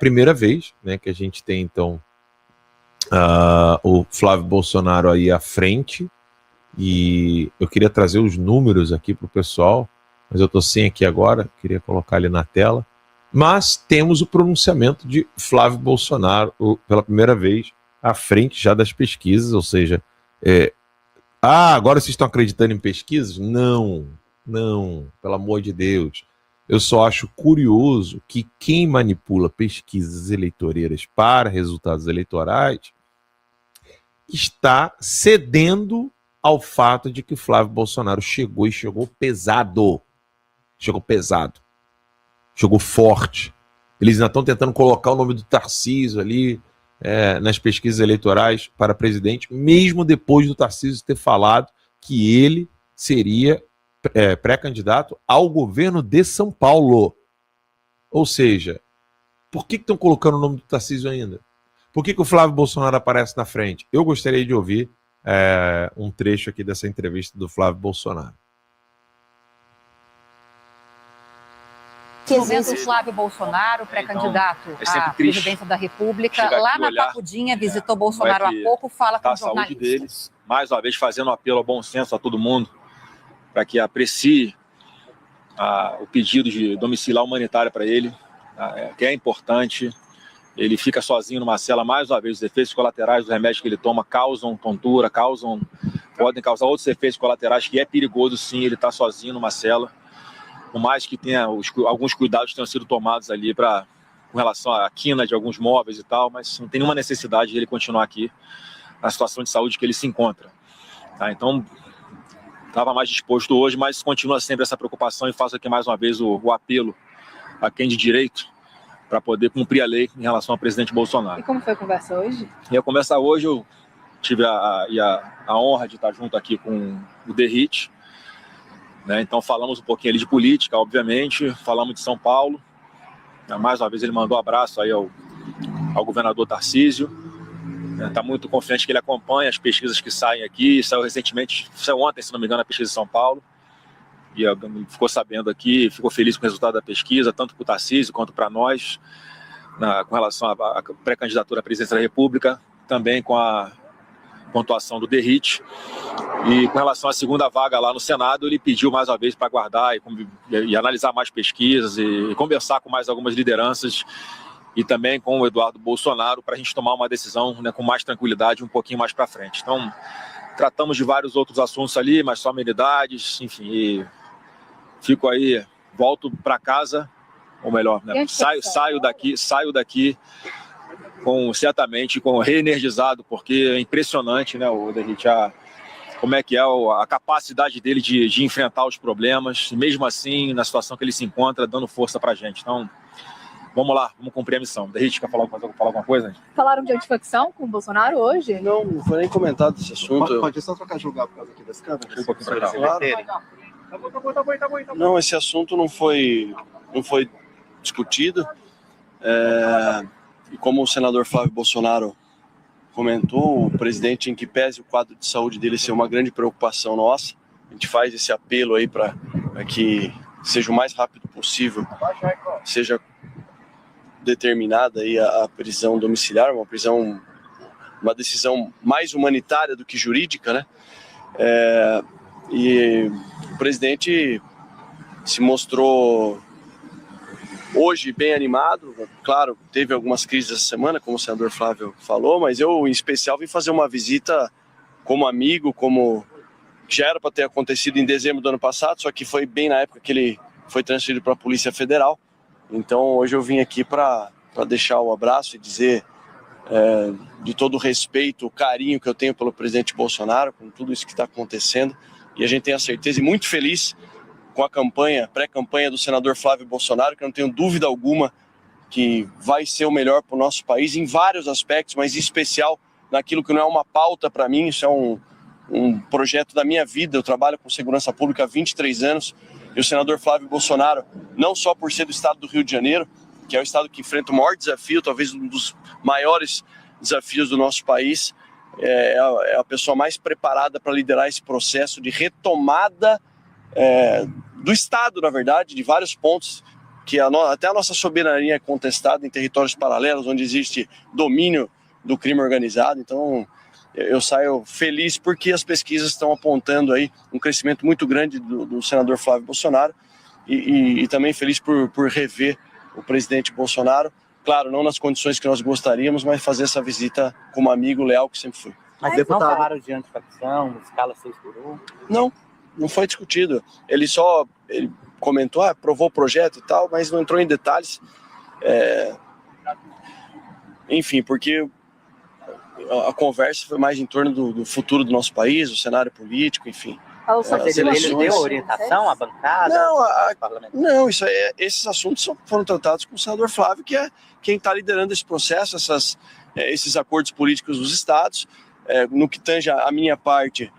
primeira vez, né, que a gente tem, então, o Flávio Bolsonaro aí à frente, e eu queria trazer os números aqui para o pessoal, mas eu estou sem aqui agora, queria colocar ele na tela. Mas temos o pronunciamento de Flávio Bolsonaro pela primeira vez à frente já das pesquisas, ou seja, agora vocês estão acreditando em pesquisas? Não, pelo amor de Deus. Eu só acho curioso que quem manipula pesquisas eleitoreiras para resultados eleitorais está cedendo ao fato de que o Flávio Bolsonaro chegou pesado. Chegou forte. Eles ainda estão tentando colocar o nome do Tarcísio ali nas pesquisas eleitorais para presidente, mesmo depois do Tarcísio ter falado que ele seria pré-candidato ao governo de São Paulo. Ou seja, por que estão colocando o nome do Tarcísio ainda? Por que o Flávio Bolsonaro aparece na frente? Eu gostaria de ouvir um trecho aqui dessa entrevista do Flávio Bolsonaro. No momento, o Flávio Bolsonaro, pré-candidato à presidência da República, lá na Papudinha, visitou Bolsonaro há pouco, fala com jornalistas. Deles, mais uma vez fazendo um apelo ao bom senso a todo mundo, para que aprecie o pedido de domiciliar humanitária para ele, que é importante. Ele fica sozinho numa cela, mais uma vez, os efeitos colaterais do remédio que ele toma causam tontura, podem causar outros efeitos colaterais, que é perigoso sim, ele está sozinho numa cela, por mais que tenha alguns cuidados tenham sido tomados ali com relação à quina de alguns móveis e tal, mas não tem nenhuma necessidade de ele continuar aqui na situação de saúde que ele se encontra. Tá? Então, estava mais disposto hoje, mas continua sempre essa preocupação e faço aqui mais uma vez o apelo a quem de direito para poder cumprir a lei em relação ao presidente Bolsonaro. E como foi a conversa hoje? E a conversa hoje, eu tive a honra de estar junto aqui com o Derrite, né? Então falamos um pouquinho ali de política, obviamente, falamos de São Paulo, mais uma vez ele mandou um abraço aí ao governador Tarcísio, está muito confiante que ele acompanha as pesquisas que saem aqui, saiu ontem, se não me engano, a pesquisa de São Paulo, e ficou sabendo aqui, ficou feliz com o resultado da pesquisa, tanto para o Tarcísio quanto para nós, com relação à pré-candidatura à presidência da República, também com a pontuação do Derrite. E com relação à segunda vaga lá no Senado, ele pediu mais uma vez para aguardar e analisar mais pesquisas e conversar com mais algumas lideranças e também com o Eduardo Bolsonaro para a gente tomar uma decisão, né, com mais tranquilidade um pouquinho mais para frente. Então, tratamos de vários outros assuntos ali, mas só amenidades, enfim, e fico aí, volto para casa, ou melhor, né, saio daqui certamente reenergizado, porque é impressionante, né, o Derrite, como é que é a capacidade dele de enfrentar os problemas, e mesmo assim, na situação que ele se encontra, dando força pra gente. Então, vamos lá, vamos cumprir a missão. Derrite, quer falar alguma coisa? Falaram de antifacção com o Bolsonaro hoje? Não foi nem comentado esse assunto. Pode só trocar de lugar por causa aqui das câmeras? Claro. Não, esse assunto não foi discutido. E como o senador Flávio Bolsonaro comentou, o presidente, em que pese o quadro de saúde dele ser uma grande preocupação nossa, a gente faz esse apelo aí para que seja o mais rápido possível, seja determinada aí a prisão domiciliar, uma decisão mais humanitária do que jurídica, né? E o presidente se mostrou hoje bem animado. Claro, teve algumas crises essa semana, como o senador Flávio falou, mas eu, em especial, vim fazer uma visita como amigo, como já era para ter acontecido em dezembro do ano passado, só que foi bem na época que ele foi transferido para a Polícia Federal. Então, hoje eu vim aqui para deixar o abraço e dizer de todo o respeito, o carinho que eu tenho pelo presidente Bolsonaro, com tudo isso que está acontecendo. E a gente tem a certeza, e muito feliz com a pré-campanha do senador Flávio Bolsonaro, que eu não tenho dúvida alguma que vai ser o melhor para o nosso país em vários aspectos, mas em especial naquilo que não é uma pauta para mim, isso é um projeto da minha vida. Eu trabalho com segurança pública há 23 anos, e o senador Flávio Bolsonaro, não só por ser do estado do Rio de Janeiro, que é o estado que enfrenta o maior desafio, talvez um dos maiores desafios do nosso país, é a pessoa mais preparada para liderar esse processo de retomada do Estado, na verdade, de vários pontos até a nossa soberania é contestada em territórios paralelos, onde existe domínio do crime organizado. Então, eu saio feliz porque as pesquisas estão apontando aí um crescimento muito grande do senador Flávio Bolsonaro e também feliz por rever o presidente Bolsonaro. Claro, não nas condições que nós gostaríamos, mas fazer essa visita como amigo leal que sempre fui. Mas deputado, não falaram de antifacção, escala 6x1? Não foi discutido. Ele comentou, aprovou o projeto e tal, mas não entrou em detalhes. Enfim, porque a conversa foi mais em torno do futuro do nosso país, do cenário político, enfim. Ele deu orientação à bancada? Não, esses assuntos foram tratados com o senador Flávio, que é quem está liderando esse processo, esses acordos políticos dos estados. No que tange a minha parte,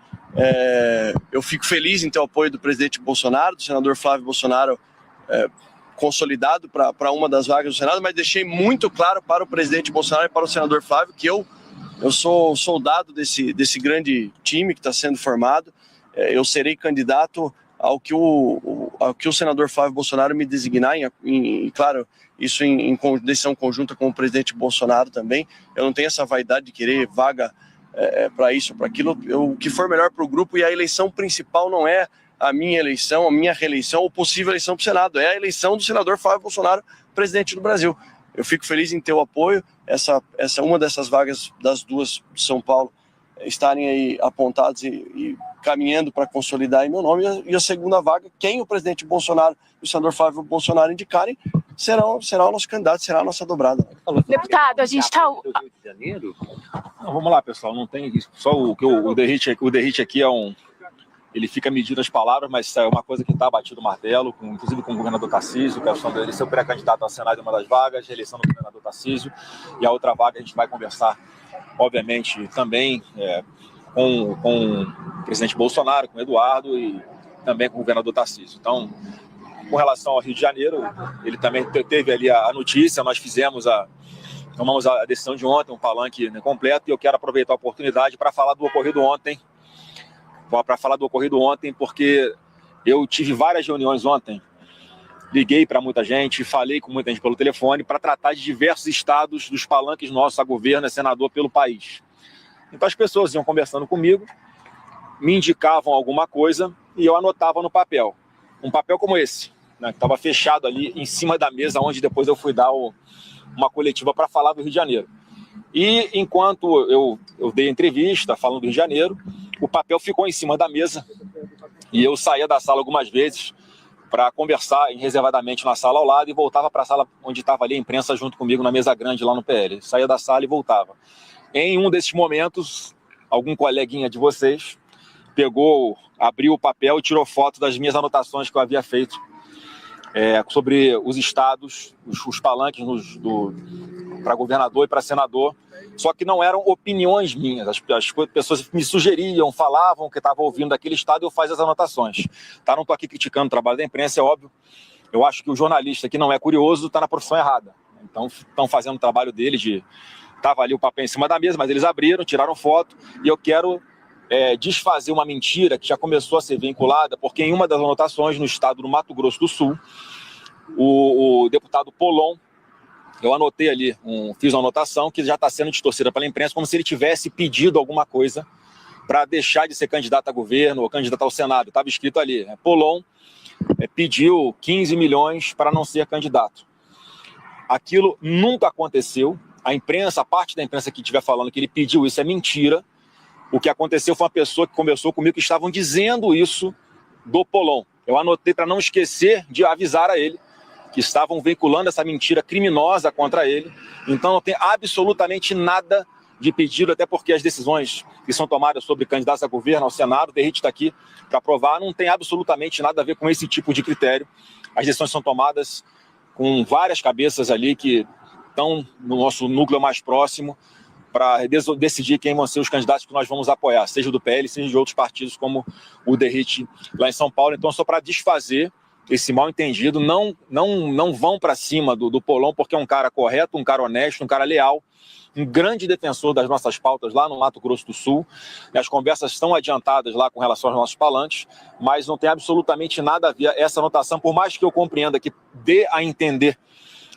eu fico feliz em ter o apoio do presidente Bolsonaro, do senador Flávio Bolsonaro, consolidado para uma das vagas do Senado, mas deixei muito claro para o presidente Bolsonaro e para o senador Flávio que eu sou soldado desse grande time que está sendo formado. Eu serei candidato ao que o senador Flávio Bolsonaro me designar, claro, isso em decisão conjunta com o presidente Bolsonaro também. Eu não tenho essa vaidade de querer vaga para isso, para aquilo. O que for melhor para o grupo, e a eleição principal não é a minha eleição, a minha reeleição ou possível eleição para o Senado, é a eleição do senador Flávio Bolsonaro, presidente do Brasil. Eu fico feliz em ter o apoio, uma dessas vagas das duas de São Paulo estarem aí apontadas e caminhando para consolidar em meu nome, e a segunda vaga, quem o presidente Bolsonaro e o senador Flávio Bolsonaro indicarem, será o nosso candidato, será a nossa dobrada. Deputado, a gente está... Vamos lá, pessoal, não tem isso. Só o Derrite aqui ele fica medindo as palavras, mas é uma coisa que está batido o martelo, inclusive com o governador Tarcísio, que é a questão dele ser o pré-candidato ao Senado em uma das vagas, reeleição do governador Tarcísio, e a outra vaga a gente vai conversar, obviamente, também com o presidente Bolsonaro, com o Eduardo e também com o governador Tarcísio. Então, com relação ao Rio de Janeiro, ele também teve ali a notícia, nós tomamos a decisão de ontem, um palanque completo, e eu quero aproveitar a oportunidade para falar do ocorrido ontem, porque eu tive várias reuniões ontem, liguei para muita gente, falei com muita gente pelo telefone para tratar de diversos estados dos palanques nossos a governo e senador pelo país. Então as pessoas iam conversando comigo, me indicavam alguma coisa e eu anotava no papel. Um papel como esse, né, que estava fechado ali em cima da mesa, onde depois eu fui dar uma coletiva para falar do Rio de Janeiro. E enquanto eu dei a entrevista falando do Rio de Janeiro, o papel ficou em cima da mesa e eu saía da sala algumas vezes para conversar reservadamente na sala ao lado e voltava para a sala onde estava ali a imprensa junto comigo na mesa grande lá no PL. Saía da sala e voltava. Em um desses momentos, algum coleguinha de vocês abriu o papel e tirou foto das minhas anotações que eu havia feito sobre os estados, os palanques para governador e para senador, só que não eram opiniões minhas. As pessoas me sugeriam, falavam que estavam ouvindo daquele estado e eu fazia as anotações. Tá? Não estou aqui criticando o trabalho da imprensa, é óbvio. Eu acho que o jornalista que não é curioso está na profissão errada. Então, estão fazendo o trabalho dele Estava ali o papel em cima da mesa, mas eles abriram, tiraram foto, e eu quero desfazer uma mentira que já começou a ser vinculada, porque em uma das anotações, no estado do Mato Grosso do Sul, o deputado Polon, eu anotei ali, fiz uma anotação que já está sendo distorcida pela imprensa, como se ele tivesse pedido alguma coisa para deixar de ser candidato a governo ou candidato ao Senado. Estava escrito ali, Polon pediu 15 milhões para não ser candidato. Aquilo nunca aconteceu. A parte da imprensa que estiver falando que ele pediu isso é mentira. O que aconteceu foi uma pessoa que conversou comigo que estavam dizendo isso do Polon. Eu anotei para não esquecer de avisar a ele que estavam veiculando essa mentira criminosa contra ele. Então não tem absolutamente nada de pedido, até porque as decisões que são tomadas sobre candidatos a governo, ao Senado, o Derrite está aqui para provar, não tem absolutamente nada a ver com esse tipo de critério. As decisões são tomadas com várias cabeças ali que estão no nosso núcleo mais próximo para decidir quem vão ser os candidatos que nós vamos apoiar, seja do PL, seja de outros partidos como o Derrite lá em São Paulo. Então, só para desfazer esse mal entendido, não vão para cima do Polon, porque é um cara correto, um cara honesto, um cara leal, um grande defensor das nossas pautas lá no Mato Grosso do Sul. As conversas estão adiantadas lá com relação aos nossos palanques, mas não tem absolutamente nada a ver essa anotação, por mais que eu compreenda que dê a entender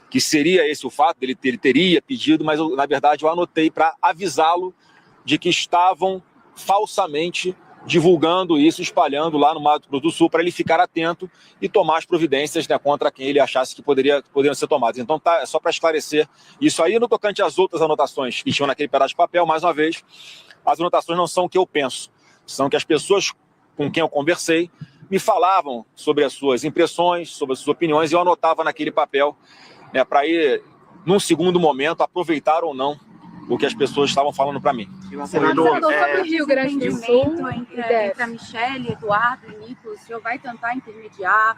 que seria esse o fato, ele teria pedido, mas na verdade eu anotei para avisá-lo de que estavam falsamente divulgando isso, espalhando lá no Mato Grosso do Sul, para ele ficar atento e tomar as providências, né, contra quem ele achasse que poderiam ser tomadas. Então, é só para esclarecer isso aí. No tocante às outras anotações que tinham naquele pedaço de papel, mais uma vez, as anotações não são o que eu penso, são que as pessoas com quem eu conversei me falavam sobre as suas impressões, sobre as suas opiniões, e eu anotava naquele papel, né, para ir, num segundo momento, aproveitar ou não o que as pessoas estavam falando para mim. Senador, sobre o Rio Grande do Sul, entre a Michelle, Eduardo e Nicolas, o senhor vai tentar intermediar?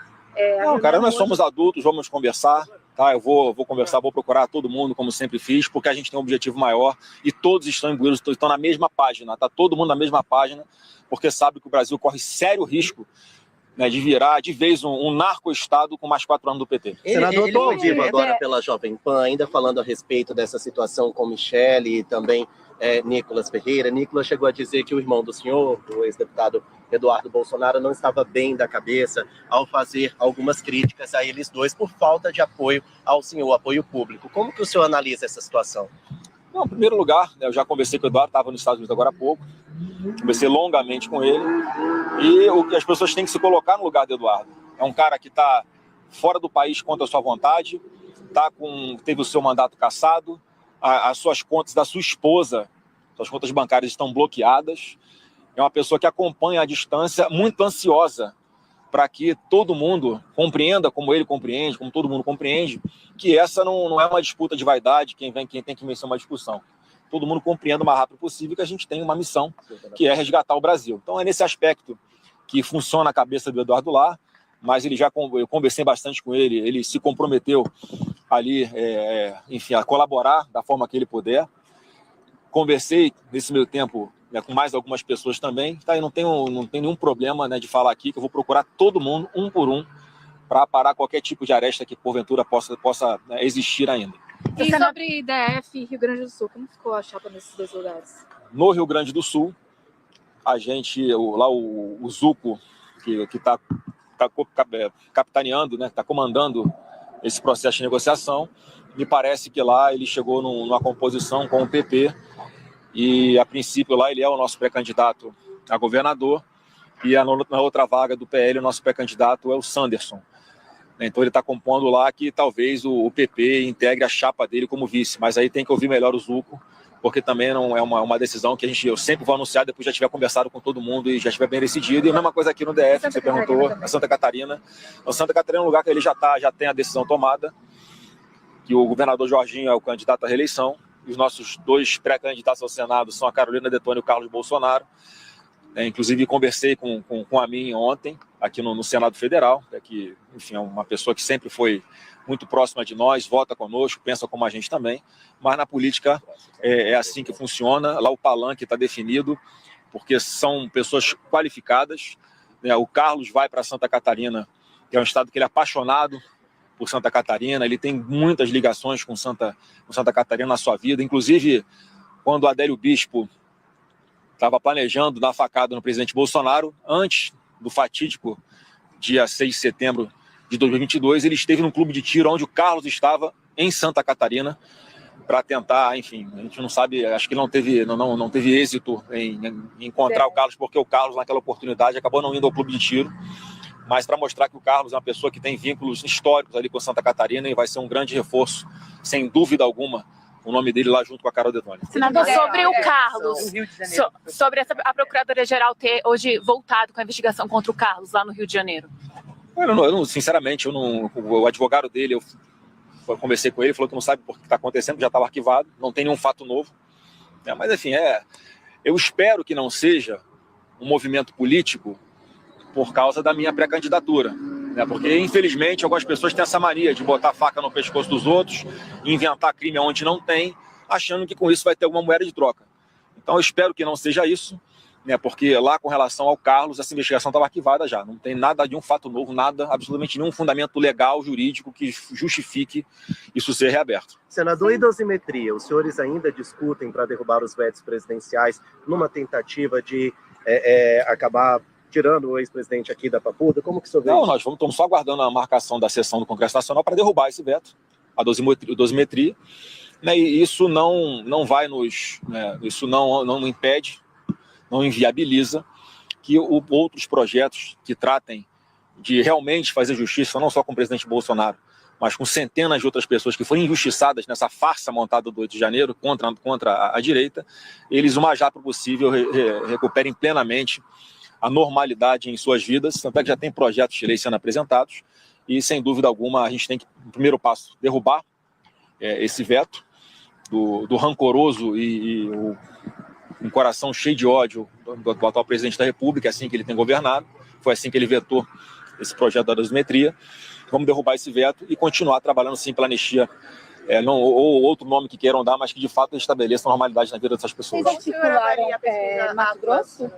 Não, cara, nós somos adultos, vamos conversar, tá? Eu vou conversar, vou procurar todo mundo, como sempre fiz, porque a gente tem um objetivo maior e todos estão imbuídos, estão na mesma página, tá? Todo mundo na mesma página, porque sabe que o Brasil corre sério risco, né, de virar de vez um narco-estado com mais 4 anos do PT. Senador, estou ao vivo agora pela Jovem Pan, ainda falando a respeito dessa situação com Michelle e também Nicolas Ferreira. Nicolas chegou a dizer que o irmão do senhor, o ex-deputado Eduardo Bolsonaro, não estava bem da cabeça ao fazer algumas críticas a eles dois por falta de apoio ao senhor, apoio público. Como que o senhor analisa essa situação? Não, em primeiro lugar, né, eu já conversei com o Eduardo, estava nos Estados Unidos agora há pouco, conversei longamente com ele, e o que as pessoas têm que se colocar no lugar do Eduardo. É um cara que está fora do país contra a sua vontade, teve o seu mandato cassado, as suas contas da sua esposa, suas contas bancárias estão bloqueadas, é uma pessoa que acompanha à distância, muito ansiosa para que todo mundo compreenda, como ele compreende, como todo mundo compreende, que essa não é uma disputa de vaidade, quem tem que vencer uma discussão. Todo mundo compreenda o mais rápido possível que a gente tem uma missão, que é resgatar o Brasil. Então é nesse aspecto que funciona a cabeça do Eduardo lá, mas eu conversei bastante com ele, ele se comprometeu ali, enfim, a colaborar da forma que ele puder. Conversei nesse meio tempo, né, com mais algumas pessoas também, tá? E não tem nenhum problema, né, de falar aqui que eu vou procurar todo mundo, um por um, para parar qualquer tipo de aresta que porventura possa né, existir ainda. E sobre DF e Rio Grande do Sul, como ficou a chapa nesses 2 lugares? No Rio Grande do Sul, a gente, lá o Zuco, que está capitaneando, né, está comandando esse processo de negociação, me parece que lá ele chegou numa composição com o PP, e a princípio lá ele é o nosso pré-candidato a governador, e na outra vaga do PL o nosso pré-candidato é o Sanderson. Então ele está compondo lá que talvez o PP integre a chapa dele como vice, mas aí tem que ouvir melhor o Zuco, porque também não é uma decisão que eu sempre vou anunciar depois já tiver conversado com todo mundo e já estiver bem decidido. E a mesma coisa aqui no DF, que você perguntou, a Santa Catarina. O Santa Catarina é um lugar que ele já tem a decisão tomada, que o governador Jorginho é o candidato à reeleição, e os nossos 2 pré-candidatos ao Senado são a Carolina Detoni e o Carlos Bolsonaro. Inclusive conversei com a mim ontem, aqui no Senado Federal, que, enfim, é uma pessoa que sempre foi muito próxima de nós, vota conosco, pensa como a gente também, mas na política é assim que funciona. Lá o palanque está definido, porque são pessoas qualificadas, né? O Carlos vai para Santa Catarina, que é um estado que ele é apaixonado por Santa Catarina, ele tem muitas ligações com Santa Catarina na sua vida, inclusive quando o Adélio Bispo estava planejando dar facada no presidente Bolsonaro, antes do fatídico dia 6 de setembro de 2022, ele esteve num clube de tiro onde o Carlos estava, em Santa Catarina, para tentar, enfim, a gente não sabe, acho que não teve êxito em encontrar o Carlos, porque o Carlos, naquela oportunidade, acabou não indo ao clube de tiro, mas para mostrar que o Carlos é uma pessoa que tem vínculos históricos ali com Santa Catarina e vai ser um grande reforço, sem dúvida alguma, o nome dele lá junto com a Carol Detoni. Senador, sobre o Carlos, sobre a Procuradoria-Geral ter hoje voltado com a investigação contra o Carlos lá no Rio de Janeiro. Sinceramente, o advogado dele, eu conversei com ele, falou que não sabe por que está acontecendo, já estava arquivado, não tem nenhum fato novo. Mas, enfim, eu espero que não seja um movimento político por causa da minha pré-candidatura. Porque, infelizmente, algumas pessoas têm essa mania de botar a faca no pescoço dos outros, inventar crime onde não tem, achando que com isso vai ter alguma moeda de troca. Então, eu espero que não seja isso, né, porque lá com relação ao Carlos, essa investigação estava arquivada já, não tem nada de um fato novo, nada, absolutamente nenhum fundamento legal, jurídico que justifique isso ser reaberto. Senador, e dosimetria? Os senhores ainda discutem para derrubar os vetos presidenciais numa tentativa de acabar tirando o ex-presidente aqui da Papuda? Como que o senhor vê? Não, nós estamos só aguardando a marcação da sessão do Congresso Nacional para derrubar esse veto, a dosimetria, né, e isso não vai nos... Né, isso não impede, não inviabiliza que outros projetos que tratem de realmente fazer justiça, não só com o presidente Bolsonaro, mas com centenas de outras pessoas que foram injustiçadas nessa farsa montada do 8 de janeiro contra a direita, eles, o mais rápido possível, recuperem plenamente a normalidade em suas vidas. Tanto é que já tem projetos de lei sendo apresentados e, sem dúvida alguma, a gente tem que, no primeiro passo, derrubar esse veto do rancoroso e um coração cheio de ódio do atual presidente da República, assim que ele tem governado. Foi assim que ele vetou esse projeto da dosimetria. Vamos derrubar esse veto e continuar trabalhando sim pela anistia, ou outro nome que queiram dar, mas que de fato estabeleça a normalidade na vida dessas pessoas. Vocês articularam Mato Grosso?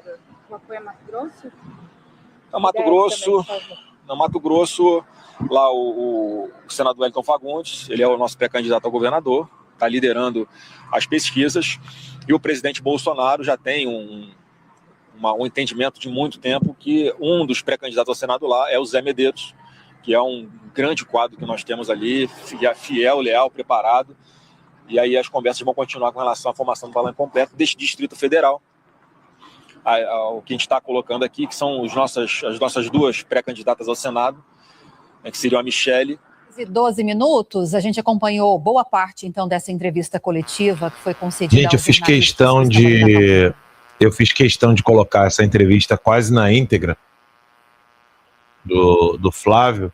O apoio a Mato Grosso? No Mato Grosso, lá o senador Wellington Fagundes, ele é o nosso pré-candidato ao governador, está liderando as pesquisas, e o presidente Bolsonaro já tem um entendimento de muito tempo que um dos pré-candidatos ao Senado lá é o Zé Medeiros, que é um grande quadro que nós temos ali, fiel, leal, preparado, e aí as conversas vão continuar com relação à formação do Palanque completo deste Distrito Federal. O que a gente está colocando aqui, que são as nossas duas pré-candidatas ao Senado, que seriam a Michele. 12 minutos, a gente acompanhou boa parte, então, dessa entrevista coletiva que foi concedida. Gente, eu fiz questão de colocar essa entrevista quase na íntegra do Flávio,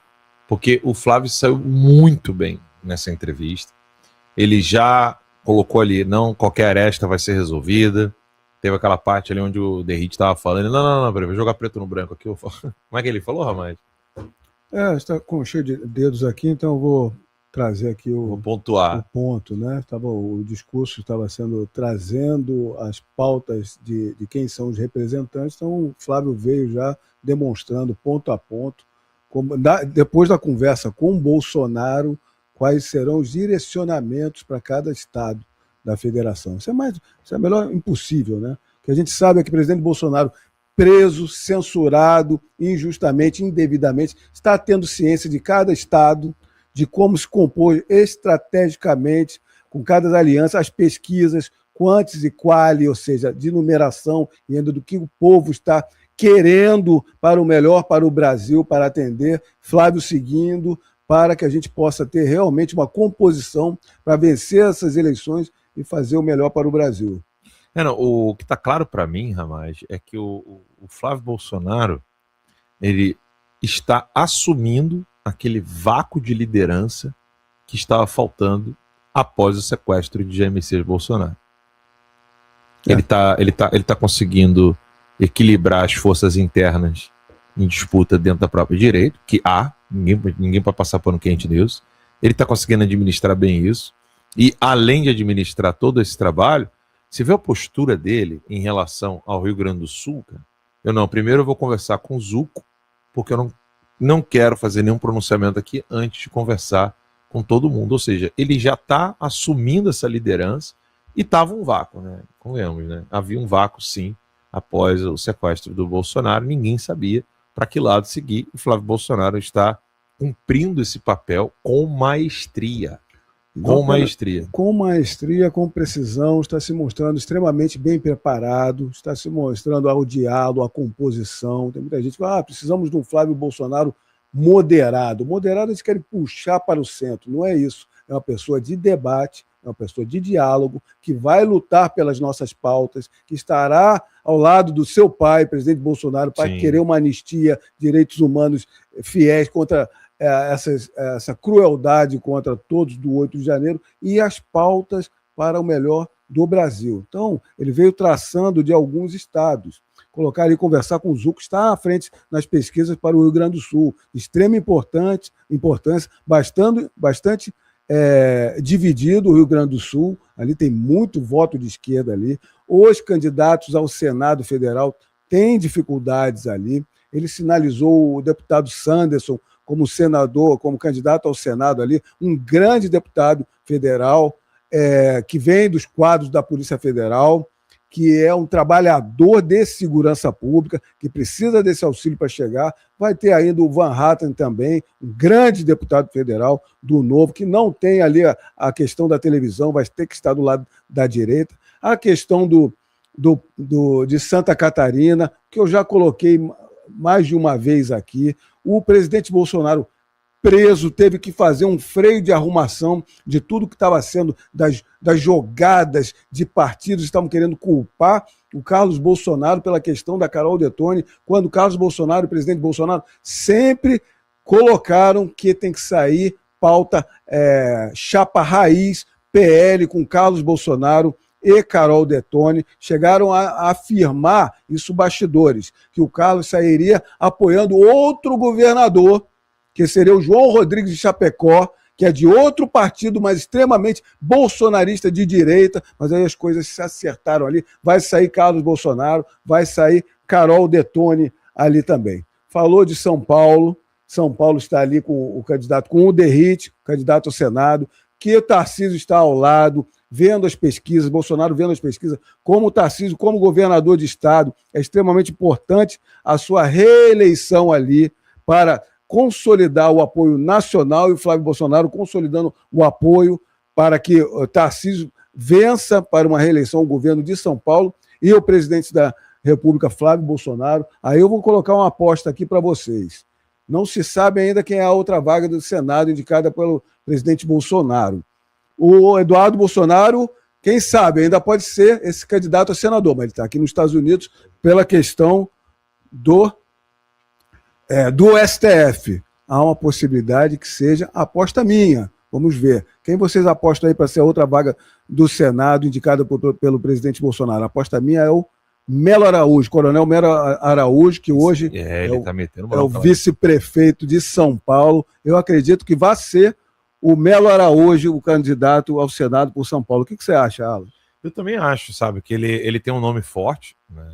porque o Flávio saiu muito bem nessa entrevista. Ele já colocou ali, não, qualquer aresta vai ser resolvida. Teve aquela parte ali onde o Derrit estava falando, não, peraí, vou jogar preto no branco aqui. Como é que ele falou, Ramad? Está cheio de dedos aqui, então eu vou trazer aqui vou pontuar. O ponto, né? O discurso estava trazendo as pautas de quem são os representantes, então o Flávio veio já demonstrando ponto a ponto, depois da conversa com o Bolsonaro, quais serão os direcionamentos para cada estado da federação. Isso é melhor impossível, né? Que a gente sabe é que o presidente Bolsonaro, preso, censurado, injustamente, indevidamente, está tendo ciência de cada estado, de como se compôs estrategicamente com cada aliança, as pesquisas, quantis e quali, ou seja, de numeração e ainda do que o povo está querendo para o melhor para o Brasil, para atender, Flávio seguindo, para que a gente possa ter realmente uma composição para vencer essas eleições e fazer o melhor para o Brasil. O que está claro para mim, Ramad, é que o Flávio Bolsonaro ele está assumindo aquele vácuo de liderança que estava faltando após o sequestro de Jair Messias Bolsonaro. Ele tá conseguindo equilibrar as forças internas em disputa dentro da própria direita, que ninguém pode passar pano quente nisso. Ele está conseguindo administrar bem isso. E, além de administrar todo esse trabalho, você vê a postura dele em relação ao Rio Grande do Sul, cara? Primeiro eu vou conversar com o Zuco, porque eu não quero fazer nenhum pronunciamento aqui antes de conversar com todo mundo. Ou seja, ele já está assumindo essa liderança e estava um vácuo, né? Convenhamos, né? Havia um vácuo, sim, após o sequestro do Bolsonaro. Ninguém sabia para que lado seguir. O Flávio Bolsonaro está cumprindo esse papel com maestria. Com maestria, com precisão, está se mostrando extremamente bem preparado, está se mostrando ao diálogo, à composição. Tem muita gente que fala, precisamos de um Flávio Bolsonaro moderado. Moderado eles querem puxar para o centro, não é isso. É uma pessoa de debate, é uma pessoa de diálogo, que vai lutar pelas nossas pautas, que estará ao lado do seu pai, presidente Bolsonaro, para querer uma anistia, direitos humanos fiéis contra essa crueldade contra todos do 8 de janeiro e as pautas para o melhor do Brasil. Então, ele veio traçando de alguns estados. Colocar ali, conversar com o Zuco, está à frente nas pesquisas para o Rio Grande do Sul. Extrema importância, bastante dividido o Rio Grande do Sul, ali tem muito voto de esquerda ali. Os candidatos ao Senado Federal têm dificuldades ali. Ele sinalizou o deputado Sanderson como senador, como candidato ao Senado ali, um grande deputado federal, que vem dos quadros da Polícia Federal, que é um trabalhador de segurança pública, que precisa desse auxílio para chegar. Vai ter ainda o Van Hatten também, um grande deputado federal do Novo, que não tem ali a questão da televisão, vai ter que estar do lado da direita. A questão de Santa Catarina, que eu já coloquei mais de uma vez aqui, o presidente Bolsonaro preso, teve que fazer um freio de arrumação de tudo que estava sendo, das jogadas de partidos, estavam querendo culpar o Carlos Bolsonaro pela questão da Carol Detoni, quando o Carlos Bolsonaro, o presidente Bolsonaro, sempre colocaram que tem que sair pauta chapa raiz, PL com Carlos Bolsonaro e Carol Detoni, chegaram a afirmar, isso bastidores, que o Carlos sairia apoiando outro governador, que seria o João Rodrigues de Chapecó, que é de outro partido, mas extremamente bolsonarista de direita, mas aí as coisas se acertaram ali. Vai sair Carlos Bolsonaro, vai sair Carol Detoni ali também. Falou de São Paulo está ali com o candidato, com o Derrite, candidato ao Senado, que o Tarcísio está ao lado, vendo as pesquisas, Bolsonaro vendo as pesquisas, como o Tarcísio, como governador de estado, é extremamente importante a sua reeleição ali para consolidar o apoio nacional, e o Flávio Bolsonaro consolidando o apoio para que o Tarcísio vença para uma reeleição o governo de São Paulo e o presidente da República, Flávio Bolsonaro. Aí eu vou colocar uma aposta aqui para vocês. Não se sabe ainda quem é a outra vaga do Senado indicada pelo presidente Bolsonaro. O Eduardo Bolsonaro, quem sabe, ainda pode ser esse candidato a senador, mas ele está aqui nos Estados Unidos pela questão do STF. Há uma possibilidade que seja aposta minha. Vamos ver. Quem vocês apostam aí para ser a outra vaga do Senado indicada pelo presidente Bolsonaro? A aposta minha é o Melo Araújo, Coronel Melo Araújo, que hoje é o vice-prefeito de São Paulo. Eu acredito que vai ser o Melo Araújo o candidato ao Senado por São Paulo. O que você acha, Alan? Eu também acho, sabe, que ele tem um nome forte, né?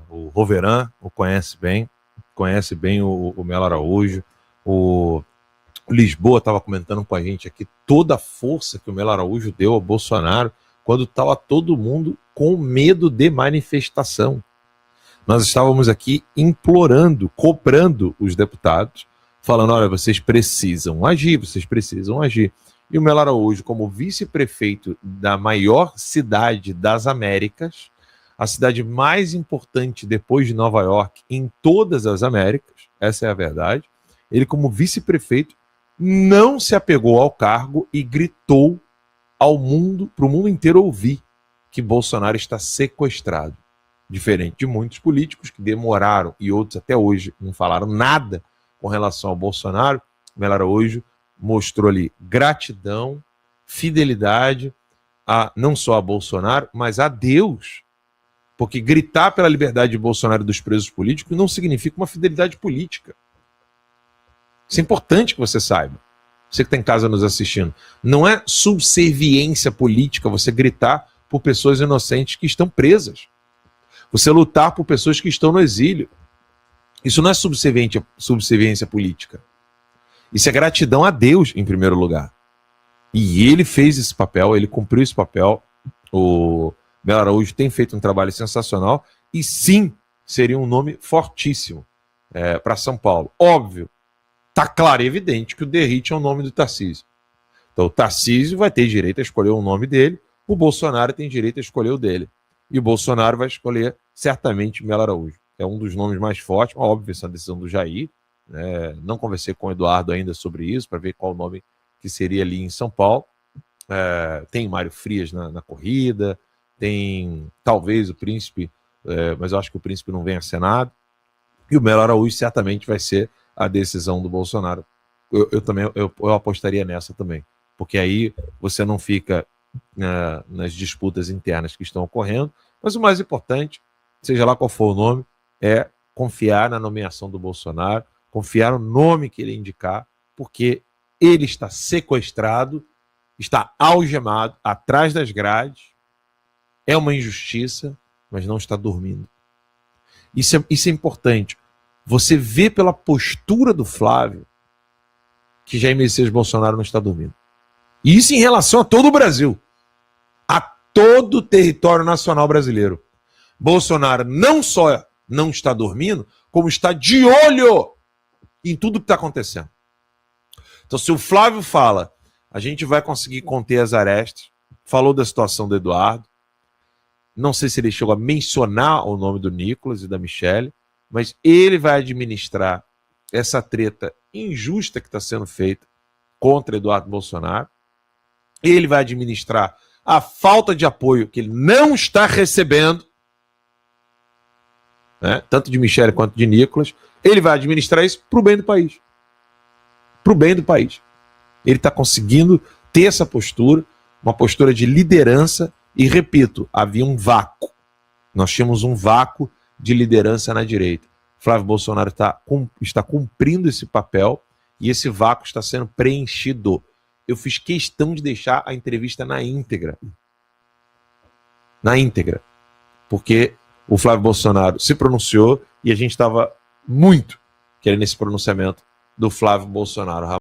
O Roveran o conhece bem o Melo Araújo. O Lisboa estava comentando com a gente aqui toda a força que o Melo Araújo deu ao Bolsonaro quando estava todo mundo com medo de manifestação. Nós estávamos aqui implorando, cobrando os deputados, falando, olha, vocês precisam agir. E o Melo Araújo, como vice-prefeito da maior cidade das Américas, a cidade mais importante depois de Nova York em todas as Américas, essa é a verdade, ele como vice-prefeito não se apegou ao cargo e gritou ao mundo, para o mundo inteiro ouvir, que Bolsonaro está sequestrado. Diferente de muitos políticos que demoraram e outros até hoje não falaram nada com relação ao Bolsonaro, o Melo Araújo mostrou ali gratidão, fidelidade, não só a Bolsonaro, mas a Deus. Porque gritar pela liberdade de Bolsonaro e dos presos políticos não significa uma fidelidade política. Isso é importante que você saiba. Você que está em casa nos assistindo. Não é subserviência política você gritar por pessoas inocentes que estão presas. Você lutar por pessoas que estão no exílio. Isso não é subserviência política. Isso é gratidão a Deus, em primeiro lugar. E ele fez esse papel, ele cumpriu esse papel. O Melo Araújo tem feito um trabalho sensacional e sim, seria um nome fortíssimo para São Paulo. Óbvio, está claro e evidente que o Derrite é o nome do Tarcísio. Então o Tarcísio vai ter direito a escolher o nome dele, o Bolsonaro tem direito a escolher o dele. E o Bolsonaro vai escolher certamente Melo Araújo. É um dos nomes mais fortes, óbvio, essa decisão do Jair. Não conversei com o Eduardo ainda sobre isso, para ver qual o nome que seria ali em São Paulo. Tem Mário Frias na corrida, tem talvez o Príncipe, mas eu acho que o Príncipe não vem a Senado. E o Melo Araújo certamente vai ser a decisão do Bolsonaro. Eu apostaria nessa também, porque aí você não fica nas disputas internas que estão ocorrendo, mas o mais importante, seja lá qual for o nome, é confiar na nomeação do Bolsonaro, confiar no nome que ele indicar, porque ele está sequestrado está algemado atrás das grades, é uma injustiça, mas não está dormindo. Isso é importante. Você vê pela postura do Flávio que Jair Messias Bolsonaro não está dormindo. E isso em relação a todo o Brasil, a todo o território nacional brasileiro. Bolsonaro não só não está dormindo, como está de olho em tudo que está acontecendo. Então, se o Flávio fala, a gente vai conseguir conter as arestas, falou da situação do Eduardo, não sei se ele chegou a mencionar o nome do Nicolas e da Michelle, mas ele vai administrar essa treta injusta que está sendo feita contra Eduardo Bolsonaro. Ele vai administrar a falta de apoio que ele não está recebendo, né, tanto de Michelle quanto de Nicolas. Ele vai administrar isso para o bem do país. Para o bem do país. Ele está conseguindo ter essa postura, uma postura de liderança. E repito, havia um vácuo. Nós tínhamos um vácuo de liderança na direita. Flávio Bolsonaro está cumprindo esse papel e esse vácuo está sendo preenchido. Eu fiz questão de deixar a entrevista na íntegra. Na íntegra. Porque o Flávio Bolsonaro se pronunciou e a gente estava muito querendo esse pronunciamento do Flávio Bolsonaro.